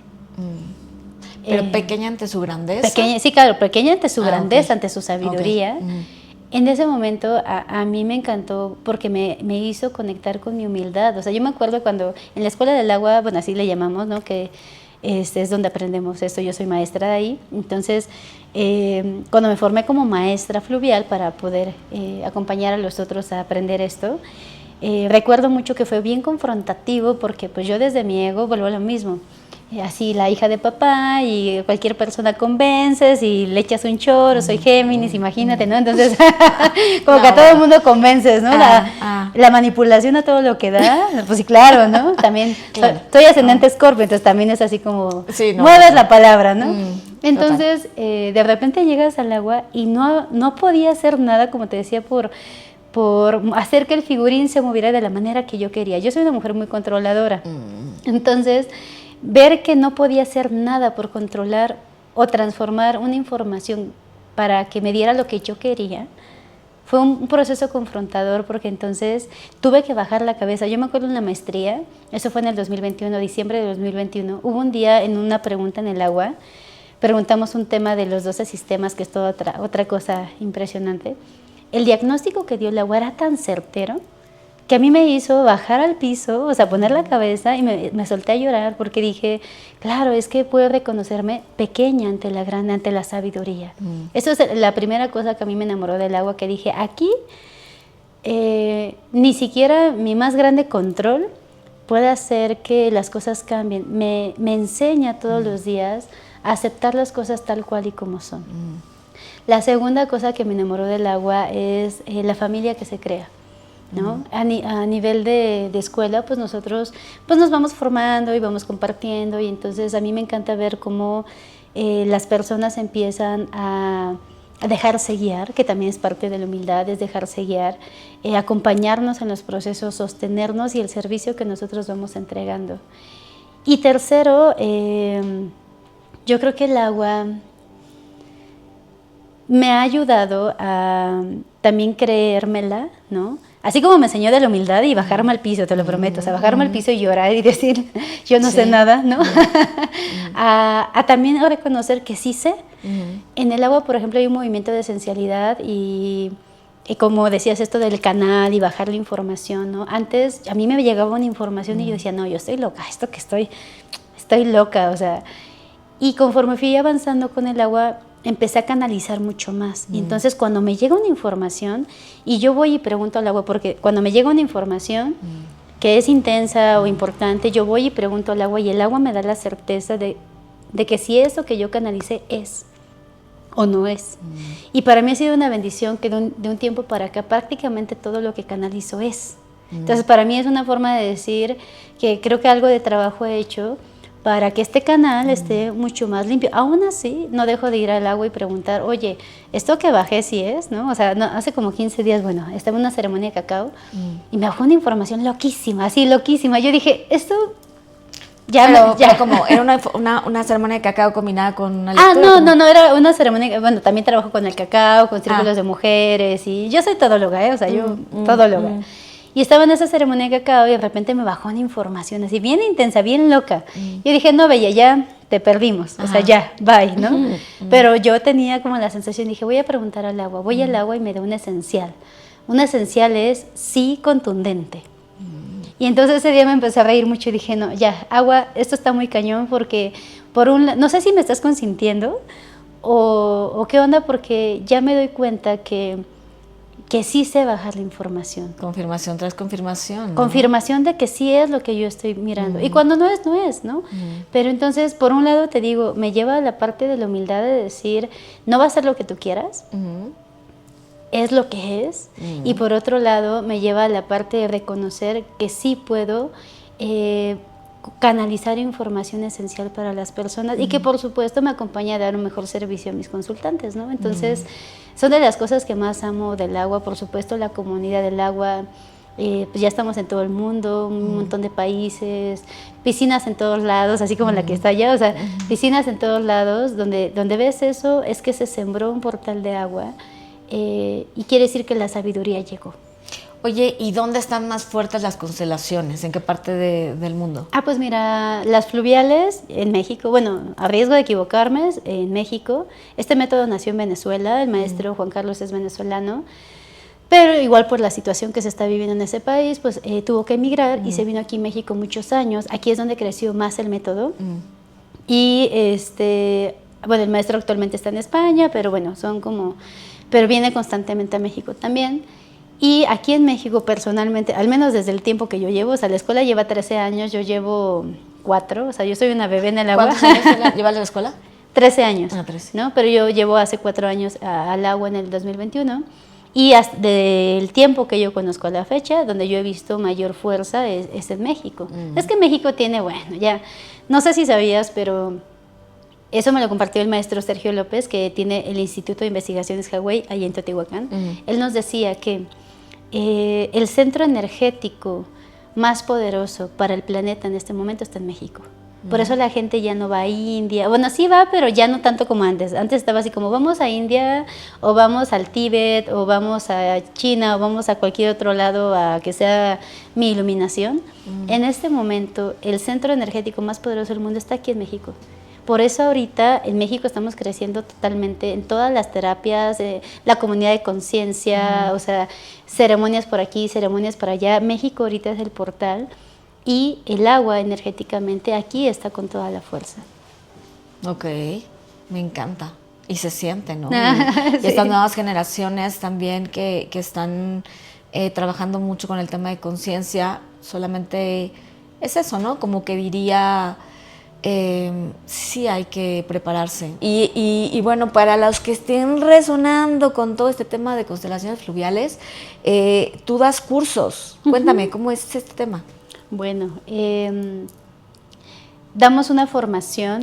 B: ¿Pero pequeña ante su grandeza?
A: Sí, claro, pequeña ante su grandeza,
B: okay.
A: Ante su sabiduría. En ese momento a mí me encantó porque me hizo conectar con mi humildad. O sea, yo me acuerdo cuando en la Escuela del Agua, bueno, así le llamamos, ¿no? Que es donde aprendemos esto, yo soy maestra de ahí. Entonces, cuando me formé como maestra fluvial para poder acompañar a los otros a aprender esto, recuerdo mucho que fue bien confrontativo porque pues yo desde mi ego vuelvo a lo mismo. Así la hija de papá y cualquier persona convences y le echas un choro, soy Géminis, imagínate, ¿no? Entonces, como que a todo el mundo convences, ¿no? La manipulación a todo lo que da, pues sí, claro, ¿no? También soy ascendente Escorpio, entonces también es así como, mueves la palabra, ¿no? Entonces, de repente llegas al agua y no podía hacer nada, como te decía, por hacer que el figurín se moviera de la manera que yo quería. Yo soy una mujer muy controladora, entonces ver que no podía hacer nada por controlar o transformar una información para que me diera lo que yo quería, fue un proceso confrontador porque entonces tuve que bajar la cabeza. Yo me acuerdo en la maestría, eso fue en el 2021, diciembre de 2021, hubo un día en una pregunta en el agua, preguntamos un tema de los 12 sistemas, que es toda otra cosa impresionante. El diagnóstico que dio el agua era tan certero que a mí me hizo bajar al piso, o sea, poner la cabeza y me solté a llorar porque dije, claro, es que puedo reconocerme pequeña ante la sabiduría. Eso es la primera cosa que a mí me enamoró del agua, que dije, aquí ni siquiera mi más grande control puede hacer que las cosas cambien. Me enseña todos los días a aceptar las cosas tal cual y como son. La segunda cosa que me enamoró del agua es la familia que se crea, ¿no? A nivel de escuela, pues nosotros pues nos vamos formando y vamos compartiendo, y entonces a mí me encanta ver cómo las personas empiezan a dejarse guiar, que también es parte de la humildad, es dejarse guiar, acompañarnos en los procesos, sostenernos y el servicio que nosotros vamos entregando. Y tercero, yo creo que el agua me ha ayudado a también creérmela, ¿no? Así como me enseñó de la humildad y bajarme al piso, te lo prometo, o sea, bajarme al piso y llorar y decir, yo no sé nada, ¿no? a también reconocer que sí sé. En el agua, por ejemplo, hay un movimiento de esencialidad y como decías esto del canal y bajar la información, ¿no? Antes a mí me llegaba una información y yo decía, no, yo estoy loca, esto que estoy loca, o sea, y conforme fui avanzando con el agua, empecé a canalizar mucho más. Y entonces cuando me llega una información, y yo voy y pregunto al agua, porque cuando me llega una información que es intensa o importante, yo voy y pregunto al agua, y el agua me da la certeza de que si eso que yo canalicé es o no es. Y para mí ha sido una bendición que de un tiempo para acá prácticamente todo lo que canalizo es. Entonces para mí es una forma de decir que creo que algo de trabajo he hecho para que este canal esté mucho más limpio. Aún así, no dejo de ir al agua y preguntar, oye, ¿esto que bajé sí es? ¿No? O sea, hace como 15 días, bueno, estaba en una ceremonia de cacao y me bajó una información loquísima, así loquísima. Yo dije, esto ya...
B: Pero como, ¿era una ceremonia de cacao combinada con una lectura?
A: No, era una ceremonia, bueno, también trabajo con el cacao, con círculos de mujeres, y yo soy todóloga, o sea, yo todóloga. Y estaba en esa ceremonia de cacao y de repente me bajó una información así bien intensa, bien loca. Yo dije, no, Bella, ya te perdimos, o sea, ya, bye, ¿no? Pero yo tenía como la sensación, dije, voy a preguntar al agua, voy al agua y me da un esencial. Un esencial es sí contundente. Y entonces ese día me empecé a reír mucho y dije, no, ya, agua, esto está muy cañón porque, no sé si me estás consintiendo o qué onda, porque ya me doy cuenta que sí sé bajar la información.
B: Confirmación tras confirmación, ¿no?
A: Confirmación de que sí es lo que yo estoy mirando. Y cuando no es, ¿no? Pero entonces, por un lado te digo, me lleva a la parte de la humildad de decir, no va a ser lo que tú quieras, es lo que es. Y por otro lado, me lleva a la parte de reconocer que sí puedo canalizar información esencial para las personas y que por supuesto me acompaña a dar un mejor servicio a mis consultantes, ¿no? Entonces, son de las cosas que más amo del agua, por supuesto la comunidad del agua, pues ya estamos en todo el mundo, un montón de países, piscinas en todos lados, así como la que está allá, o sea, piscinas en todos lados, donde ves eso es que se sembró un portal de agua y quiere decir que la sabiduría llegó.
B: Oye, ¿y dónde están más fuertes las constelaciones? ¿En qué parte del mundo?
A: Pues mira, las fluviales en México, bueno, a riesgo de equivocarme, en México. Este método nació en Venezuela, el maestro Juan Carlos es venezolano, pero igual por la situación que se está viviendo en ese país, pues tuvo que emigrar y se vino aquí a México muchos años. Aquí es donde creció más el método. Y bueno, el maestro actualmente está en España, pero bueno, pero viene constantemente a México también. Y aquí en México, personalmente, al menos desde el tiempo que yo llevo, o sea, la escuela lleva 13 años, yo llevo 4, o sea, yo soy una bebé en el agua.
B: ¿Cuántos años llevas a la escuela?
A: 13 años,
B: 13.
A: ¿no? Pero yo llevo hace 4 años al agua en el 2021 y del tiempo que yo conozco a la fecha, donde yo he visto mayor fuerza es en México. Es que México tiene, bueno, ya, no sé si sabías, pero eso me lo compartió el maestro Sergio López, que tiene el Instituto de Investigaciones Hawái, ahí en Teotihuacán. Él nos decía que el centro energético más poderoso para el planeta en este momento está en México. Por eso la gente ya no va a India. Bueno, sí va, pero ya no tanto como antes. Antes estaba así como vamos a India, o vamos al Tíbet, o vamos a China, o vamos a cualquier otro lado a que sea mi iluminación. En este momento, el centro energético más poderoso del mundo está aquí en México. Por eso ahorita en México estamos creciendo totalmente en todas las terapias, la comunidad de conciencia, o sea, ceremonias por aquí, ceremonias por allá. México ahorita es el portal. Y el agua energéticamente aquí está con toda la fuerza.
B: Ok, me encanta. Y se siente, ¿no? Y
A: Sí.
B: estas nuevas generaciones también que están trabajando mucho con el tema de conciencia, solamente es eso, ¿no? Como que diría, sí hay que prepararse. Y bueno, para los que estén resonando con todo este tema de constelaciones fluviales, tú das cursos. Cuéntame, ¿cómo es este tema?
A: Bueno, damos una formación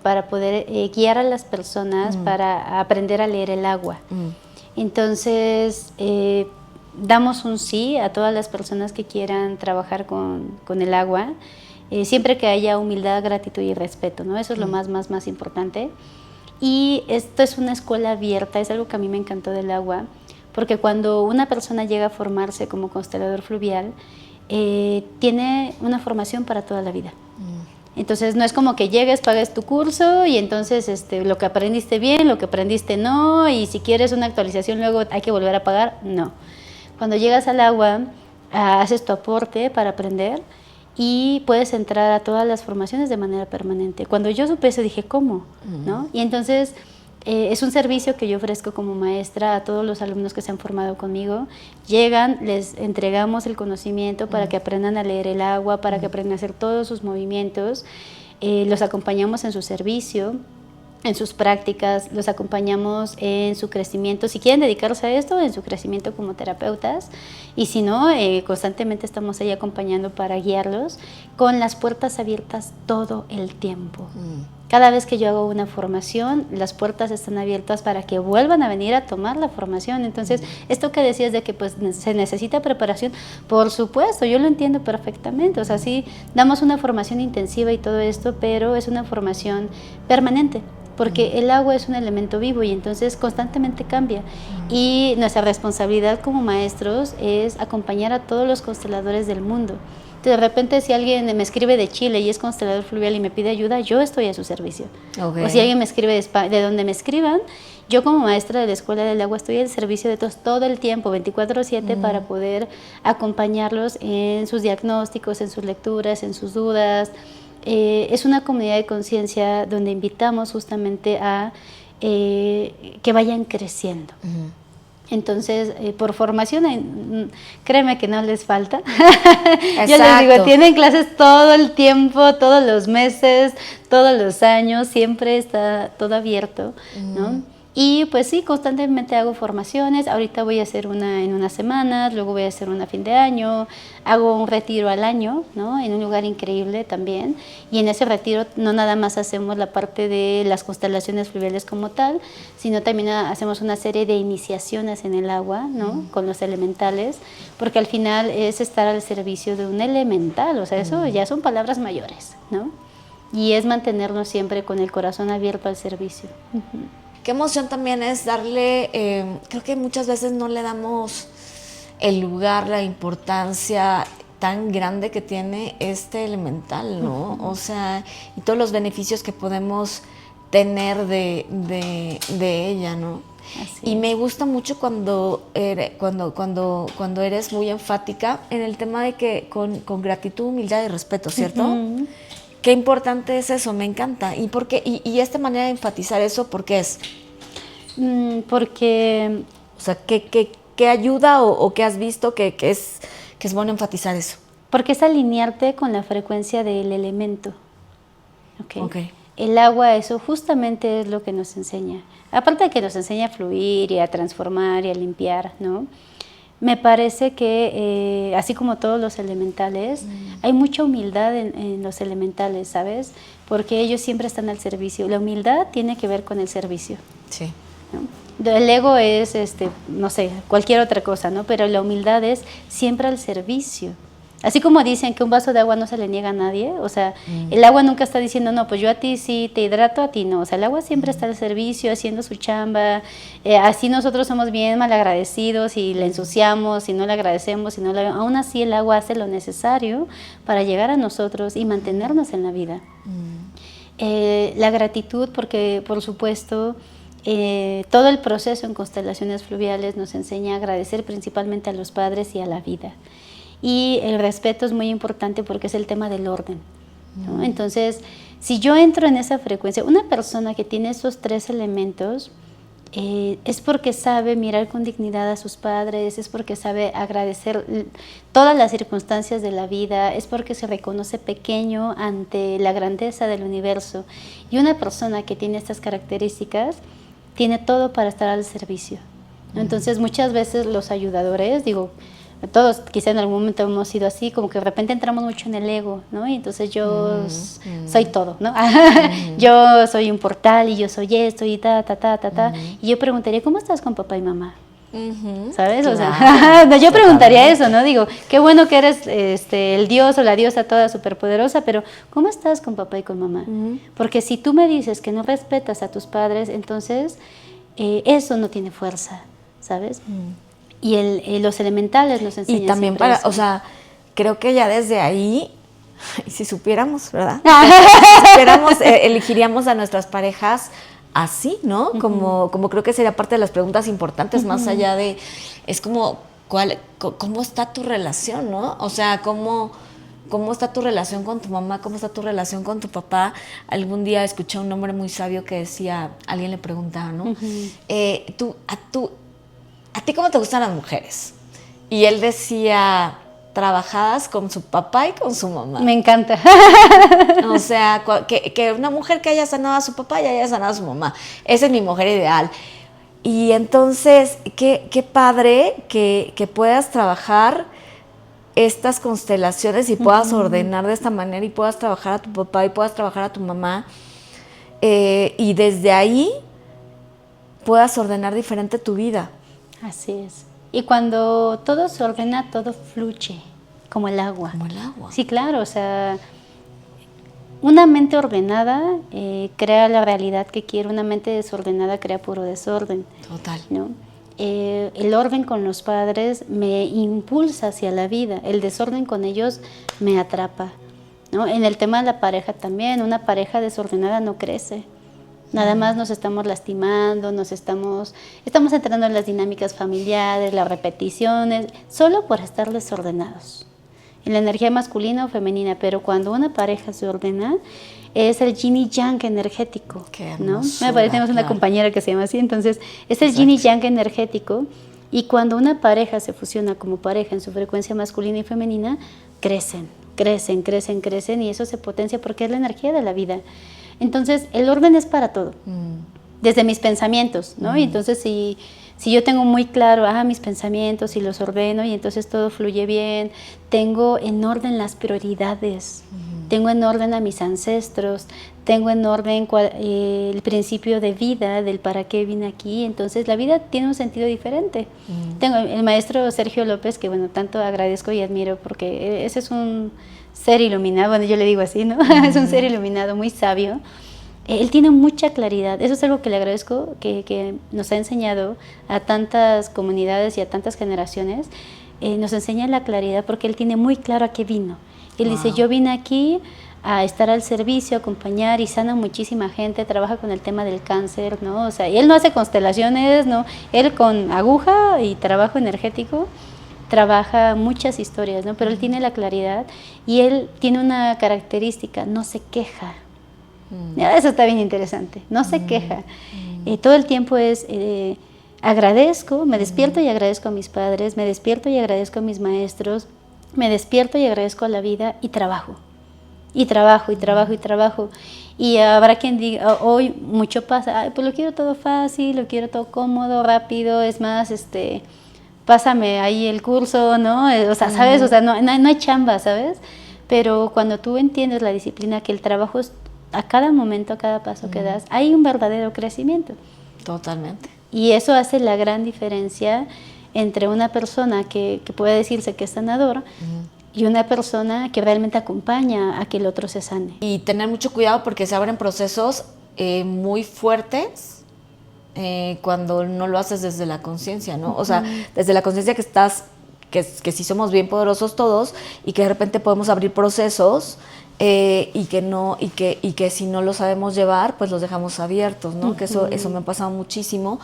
A: para poder guiar a las personas para aprender a leer el agua. Entonces, damos un sí a todas las personas que quieran trabajar con el agua, siempre que haya humildad, gratitud y respeto, ¿no? Eso es lo más importante. Y esto es una escuela abierta, es algo que a mí me encantó del agua, porque cuando una persona llega a formarse como constelador fluvial, tiene una formación para toda la vida. Entonces no es como que llegues, pagues tu curso y entonces lo que aprendiste bien, lo que aprendiste no, y si quieres una actualización luego hay que volver a pagar. No. Cuando llegas al agua, haces tu aporte para aprender y puedes entrar a todas las formaciones de manera permanente. Cuando yo supe eso dije, ¿cómo? ¿No? Y entonces es un servicio que yo ofrezco como maestra a todos los alumnos que se han formado conmigo. Llegan, les entregamos el conocimiento para que aprendan a leer el agua, para que aprendan a hacer todos sus movimientos. Los acompañamos en su servicio, en sus prácticas, los acompañamos en su crecimiento, si quieren dedicarse a esto, en su crecimiento como terapeutas, y si no, constantemente estamos ahí acompañando para guiarlos con las puertas abiertas todo el tiempo. Cada vez que yo hago una formación, las puertas están abiertas para que vuelvan a venir a tomar la formación. Entonces, esto que decías de que pues se necesita preparación, por supuesto, yo lo entiendo perfectamente. O sea, sí, damos una formación intensiva y todo esto, pero es una formación permanente, porque el agua es un elemento vivo y entonces constantemente cambia. Y nuestra responsabilidad como maestros es acompañar a todos los consteladores del mundo. De repente, si alguien me escribe de Chile y es constelador fluvial y me pide ayuda, yo estoy a su servicio. Okay. O si alguien me escribe de España, de donde me escriban, yo como maestra de la Escuela del Agua estoy al servicio de todos todo el tiempo, 24/7, para poder acompañarlos en sus diagnósticos, en sus lecturas, en sus dudas. Es una comunidad de conciencia donde invitamos justamente a que vayan creciendo. Entonces, por formación, créeme que no les falta. Yo les digo, tienen clases todo el tiempo, todos los meses, todos los años, siempre está todo abierto, ¿no? Y pues sí, constantemente hago formaciones. Ahorita voy a hacer una en unas semanas, luego voy a hacer una a fin de año. Hago un retiro al año, ¿no? En un lugar increíble también. Y en ese retiro no nada más hacemos la parte de las constelaciones fluviales como tal, sino también hacemos una serie de iniciaciones en el agua, ¿no? Con los elementales, porque al final es estar al servicio de un elemental. O sea, eso ya son palabras mayores, ¿no? Y es mantenernos siempre con el corazón abierto al servicio.
B: Qué emoción también es darle, creo que muchas veces no le damos el lugar, la importancia tan grande que tiene este elemental, ¿no? O sea, y todos los beneficios que podemos tener de ella, ¿no? Así. Y me gusta mucho cuando eres muy enfática en el tema de que con gratitud, humildad y respeto, ¿cierto? Qué importante es eso, me encanta. ¿Y por qué? Y esta manera de enfatizar eso, ¿por qué es?
A: Porque...
B: O sea, ¿qué qué ayuda o qué has visto que es bueno enfatizar eso?
A: Porque es alinearte con la frecuencia del elemento.
B: Okay.
A: El agua, eso justamente es lo que nos enseña. Aparte de que nos enseña a fluir y a transformar y a limpiar, ¿no? Me parece que, así como todos los elementales, hay mucha humildad en los elementales, ¿sabes? Porque ellos siempre están al servicio. La humildad tiene que ver con el servicio.
B: Sí.
A: ¿No? El ego es, no sé, cualquier otra cosa, ¿no? Pero la humildad es siempre al servicio. Así como dicen que un vaso de agua no se le niega a nadie, o sea, el agua nunca está diciendo, no, pues yo a ti sí te hidrato, a ti no. O sea, el agua siempre está al servicio, haciendo su chamba. Así nosotros somos bien malagradecidos y le ensuciamos y no le agradecemos, aún así el agua hace lo necesario para llegar a nosotros y mantenernos en la vida. La gratitud, porque por supuesto todo el proceso en constelaciones fluviales nos enseña a agradecer principalmente a los padres y a la vida. Y el respeto es muy importante porque es el tema del orden, ¿no? Entonces, si yo entro en esa frecuencia, una persona que tiene esos 3 elementos es porque sabe mirar con dignidad a sus padres, es porque sabe agradecer todas las circunstancias de la vida, es porque se reconoce pequeño ante la grandeza del universo. Y una persona que tiene estas características tiene todo para estar al servicio, ¿no? Entonces, muchas veces los ayudadores, todos quizá en algún momento hemos sido así, como que de repente entramos mucho en el ego, ¿no? Y entonces yo soy todo, ¿no? Yo soy un portal y yo soy esto y ta. Y yo preguntaría, ¿cómo estás con papá y mamá? ¿Sabes?
B: Claro.
A: O sea, yo preguntaría eso, ¿no? Digo, qué bueno que eres el dios o la diosa toda superpoderosa, pero ¿cómo estás con papá y con mamá? Porque si tú me dices que no respetas a tus padres, entonces eso no tiene fuerza, ¿sabes? Y los elementales nos enseñan.
B: Y también o sea, creo que ya desde ahí, si supiéramos, ¿verdad? Si supiéramos, elegiríamos a nuestras parejas así, ¿no? Como creo que sería parte de las preguntas importantes, más allá de, es como, ¿cómo está tu relación, no? O sea, ¿cómo está tu relación con tu mamá? ¿Cómo está tu relación con tu papá? Algún día escuché a un hombre muy sabio que decía, alguien le preguntaba, ¿no? ¿A ti cómo te gustan las mujeres? Y él decía, trabajadas con su papá y con su mamá.
A: Me encanta.
B: O sea, que una mujer que haya sanado a su papá y haya sanado a su mamá. Esa es mi mujer ideal. Y entonces, qué padre que puedas trabajar estas constelaciones y puedas ordenar de esta manera y puedas trabajar a tu papá y puedas trabajar a tu mamá. Y desde ahí puedas ordenar diferente tu vida.
A: Así es. Y cuando todo se ordena, todo fluye, como el agua.
B: Como el agua.
A: Sí, claro, o sea, una mente ordenada crea la realidad que quiere, una mente desordenada crea puro desorden.
B: Total.
A: ¿No? El orden con los padres me impulsa hacia la vida, el desorden con ellos me atrapa, ¿no? En el tema de la pareja también, una pareja desordenada no crece. Nada más nos estamos lastimando, estamos entrando en las dinámicas familiares, las repeticiones, solo por estar desordenados. En la energía masculina o femenina, pero cuando una pareja se ordena, es el yin y yang energético.
B: Qué
A: ¿no?
B: hermosura,
A: Me parece, tenemos una compañera que se llama así, entonces es el yin y yang energético. Y cuando una pareja se fusiona como pareja en su frecuencia masculina y femenina, crecen, y eso se potencia porque es la energía de la vida. Entonces, el orden es para todo, desde mis pensamientos, ¿no? Y entonces, si yo tengo muy claro, mis pensamientos y los ordeno y entonces todo fluye bien, tengo en orden las prioridades, tengo en orden a mis ancestros, tengo en orden el principio de vida, del para qué vine aquí, entonces la vida tiene un sentido diferente. Tengo el maestro Sergio López, que bueno, tanto agradezco y admiro porque ese es un ser iluminado, bueno, yo le digo así, ¿no? Es un ser iluminado, muy sabio. Él tiene mucha claridad, eso es algo que le agradezco, que nos ha enseñado a tantas comunidades y a tantas generaciones, nos enseña la claridad porque él tiene muy claro a qué vino. Él dice, yo vine aquí a estar al servicio, a acompañar y sana muchísima gente, trabaja con el tema del cáncer, ¿no? O sea, él no hace constelaciones, ¿no? Él con aguja y trabajo energético trabaja muchas historias, ¿no? Pero él tiene la claridad y él tiene una característica, no se queja. Eso está bien interesante, no se queja. Todo el tiempo es agradezco, me despierto y agradezco a mis padres, me despierto y agradezco a mis maestros, me despierto y agradezco a la vida y trabajo. Y trabajo, y trabajo, y trabajo. Y habrá quien diga, hoy mucho pasa, ay, pues lo quiero todo fácil, lo quiero todo cómodo, rápido, es más, pásame ahí el curso, ¿no? O sea, ¿sabes? O sea, no hay chamba, ¿sabes? Pero cuando tú entiendes la disciplina, que el trabajo es a cada momento, a cada paso que das, hay un verdadero crecimiento.
B: Totalmente.
A: Y eso hace la gran diferencia entre una persona que puede decirse que es sanador y una persona que realmente acompaña a que el otro se sane.
B: Y tener mucho cuidado porque se abren procesos muy fuertes cuando no lo haces desde la conciencia, ¿no? O sea, desde la conciencia que sí somos bien poderosos todos y que de repente podemos abrir procesos y que si no lo sabemos llevar, pues los dejamos abiertos, ¿no? Que eso me ha pasado muchísimo.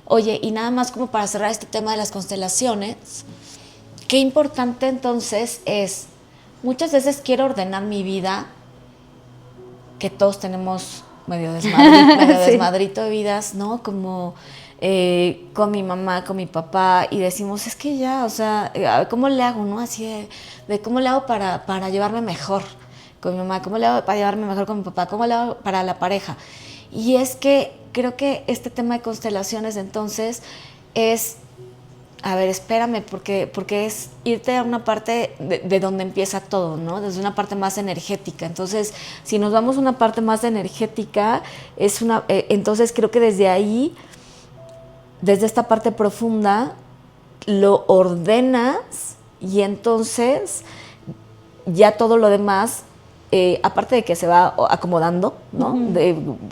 B: Oye, y nada más como para cerrar este tema de las constelaciones, qué importante entonces es, muchas veces quiero ordenar mi vida, que todos tenemos medio desmadrito de vidas, ¿no? Como con mi mamá, con mi papá, y decimos, es que ya, o sea, ¿cómo le hago, no? Así de cómo le hago para llevarme mejor con mi mamá, cómo le hago para llevarme mejor con mi papá, cómo le hago para la pareja. Y es que creo que este tema de constelaciones entonces es, a ver, espérame, porque es irte a una parte de donde empieza todo, ¿no? Desde una parte más energética. Entonces, si nos vamos a una parte más energética, entonces creo que desde ahí, desde esta parte profunda, lo ordenas y entonces ya todo lo demás, aparte de que se va acomodando, ¿no?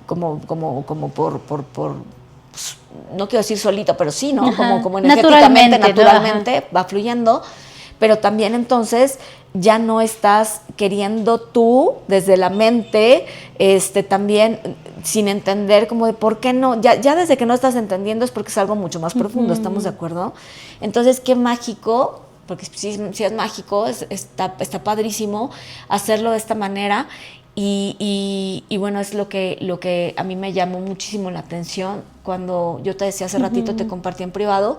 B: Como por no quiero decir solito, pero sí, ¿no? Como energéticamente, naturalmente, ¿no? Va fluyendo, pero también entonces ya no estás queriendo tú, desde la mente, también sin entender como de por qué no, ya desde que no estás entendiendo es porque es algo mucho más profundo, ¿estamos de acuerdo? Entonces, qué mágico, porque si es mágico, está padrísimo hacerlo de esta manera. Y bueno, es lo que a mí me llamó muchísimo la atención cuando yo te decía hace ratito, te compartí en privado,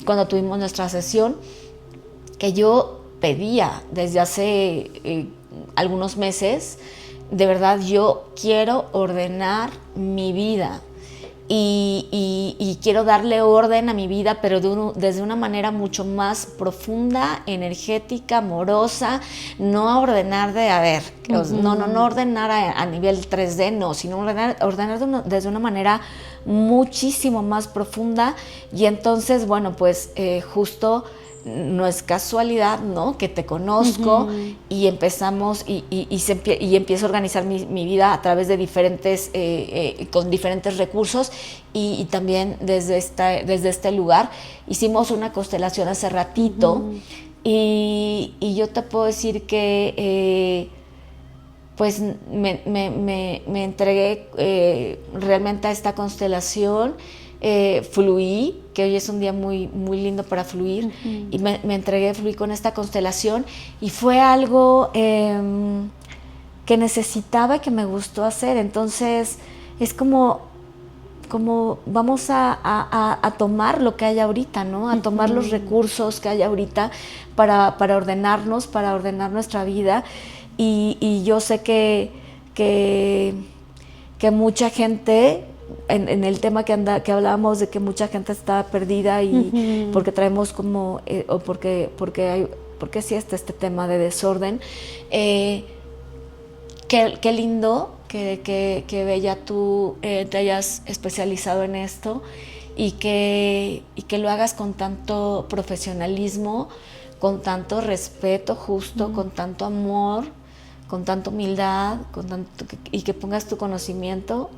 B: cuando tuvimos nuestra sesión, que yo pedía desde hace algunos meses, de verdad yo quiero ordenar mi vida. Y quiero darle orden a mi vida, pero desde una manera mucho más profunda, energética, amorosa, no a ordenar no ordenar a nivel 3D, no, sino ordenar desde una manera muchísimo más profunda. Y entonces, bueno, pues justo no es casualidad, ¿no? Que te conozco y empezamos y empiezo a organizar mi vida a través de diferentes, con diferentes recursos y también desde este lugar. Hicimos una constelación hace ratito y yo te puedo decir que pues me entregué realmente a esta constelación. Fluí, que hoy es un día muy, muy lindo para fluir, y me entregué, fluí con esta constelación y fue algo que necesitaba y que me gustó hacer. Entonces es como vamos a tomar lo que hay ahorita, ¿no? A tomar los recursos que hay ahorita para ordenarnos, para ordenar nuestra vida. Y yo sé que mucha gente, en el tema que hablábamos de que mucha gente está perdida y porque traemos como, o porque sí está este tema de desorden. Qué lindo que Bella, tú te hayas especializado en esto y que lo hagas con tanto profesionalismo, con tanto respeto justo, con tanto amor, con tanta humildad, y que pongas tu conocimiento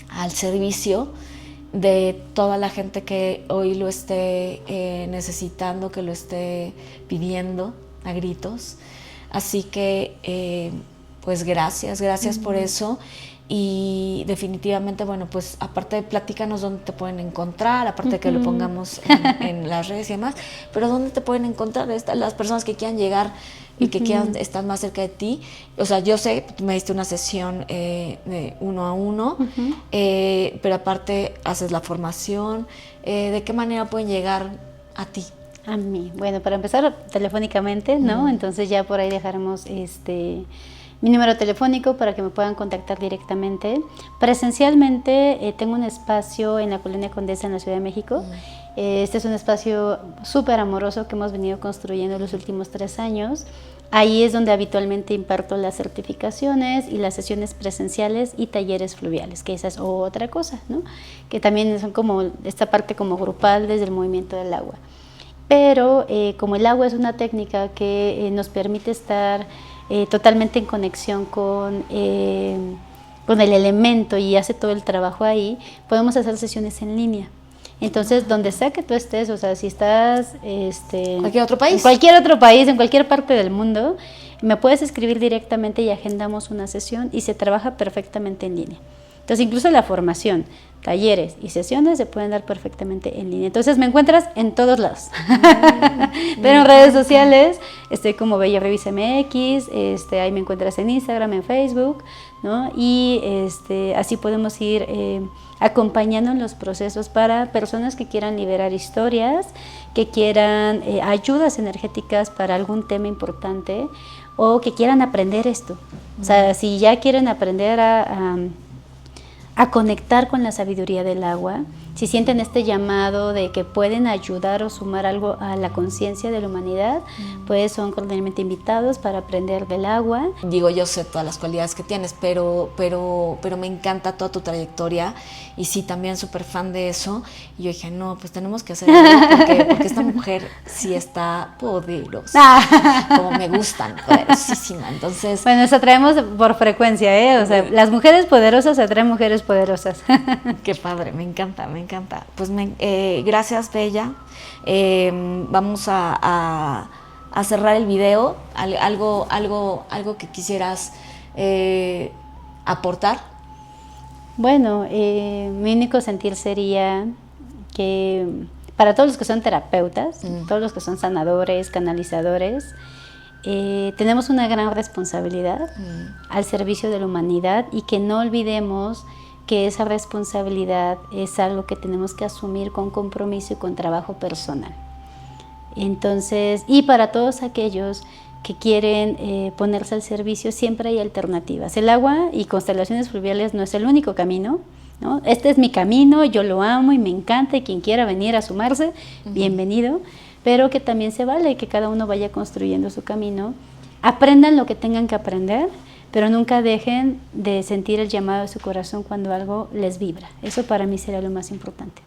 B: al servicio de toda la gente que hoy lo esté necesitando, que lo esté pidiendo a gritos. Así que pues gracias por eso. Y definitivamente, bueno, pues aparte platícanos dónde te pueden encontrar, aparte de que lo pongamos en las redes y demás, pero dónde te pueden encontrar las personas que quieran llegar y que quieran estar más cerca de ti. O sea, yo sé, tú me diste una sesión de 1 a 1, pero aparte haces la formación. ¿De qué manera pueden llegar a ti?
A: A mí, bueno, para empezar telefónicamente, ¿no? Entonces ya por ahí dejaremos mi número telefónico para que me puedan contactar directamente. Presencialmente tengo un espacio en la Colonia Condesa en la Ciudad de México. Este es un espacio súper amoroso que hemos venido construyendo los últimos 3 años. Ahí es donde habitualmente imparto las certificaciones y las sesiones presenciales y talleres fluviales, que esa es otra cosa, ¿no? Que también son como esta parte como grupal desde el movimiento del agua. Pero como el agua es una técnica que nos permite estar totalmente en conexión con el elemento y hace todo el trabajo ahí, podemos hacer sesiones en línea. Entonces, donde sea que tú estés, o sea, si estás
B: ¿Cualquier otro país?
A: en cualquier otro país, en cualquier parte del mundo, me puedes escribir directamente y agendamos una sesión y se trabaja perfectamente en línea. Entonces, incluso la formación, talleres y sesiones se pueden dar perfectamente en línea. Entonces, me encuentras en todos lados. Pero en redes sociales estoy como Bella Revis MX, ahí me encuentras en Instagram, en Facebook, ¿no? Y así podemos ir acompañando en los procesos para personas que quieran liberar historias, que quieran ayudas energéticas para algún tema importante o que quieran aprender esto. O sea, si ya quieren aprender a conectar con la sabiduría del agua, si sienten este llamado de que pueden ayudar o sumar algo a la conciencia de la humanidad, pues son cordialmente invitados para aprender del agua.
B: Digo, yo sé todas las cualidades que tienes, pero me encanta toda tu trayectoria y sí, también súper fan de eso. Y yo dije, no, pues tenemos que hacer algo porque esta mujer sí está poderosa, como me gustan, poderosísima. Entonces,
A: bueno, nos atraemos por frecuencia, ¿eh? O sea, las mujeres poderosas atraen mujeres poderosas.
B: Qué padre, me encanta, me encanta. Pues gracias, Bella. Vamos a cerrar el video. Algo que quisieras aportar.
A: Bueno, mi único sentir sería que para todos los que son terapeutas, todos los que son sanadores, canalizadores, tenemos una gran responsabilidad al servicio de la humanidad y que no olvidemos que esa responsabilidad es algo que tenemos que asumir con compromiso y con trabajo personal. Entonces, y para todos aquellos que quieren ponerse al servicio, siempre hay alternativas. El agua y constelaciones fluviales no es el único camino, ¿no? Este es mi camino, yo lo amo y me encanta, y quien quiera venir a sumarse, bienvenido, pero que también se vale que cada uno vaya construyendo su camino, aprendan lo que tengan que aprender, pero nunca dejen de sentir el llamado de su corazón cuando algo les vibra. Eso para mí será lo más importante.